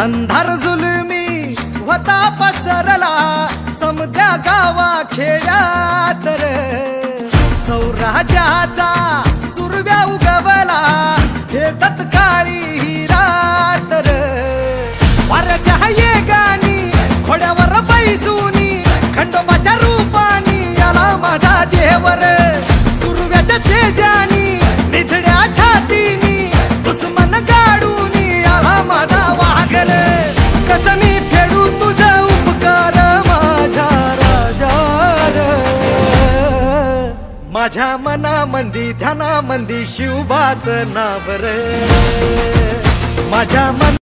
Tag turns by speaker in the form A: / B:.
A: अंधार जुलमी होता पसरला समद्या गावा खेड्यात रे सौराज्याचा सुरव्या उगवला हे तत्काळी ही रात रे वाऱ्याच्या येगानी घोड्यावर बैसूनी खंडोबाच्या रूपानी आला माझा देवर सुरव्याच्या तेजानी निधड्या छातीनी दुश्मन गाडूनी आला माझा वाघर कसं मी फेडू तुझा उपकार माझ्या राजा माझ्या मनामंदी ध्यानामंदी शिवबाचं नाव रे माझ्या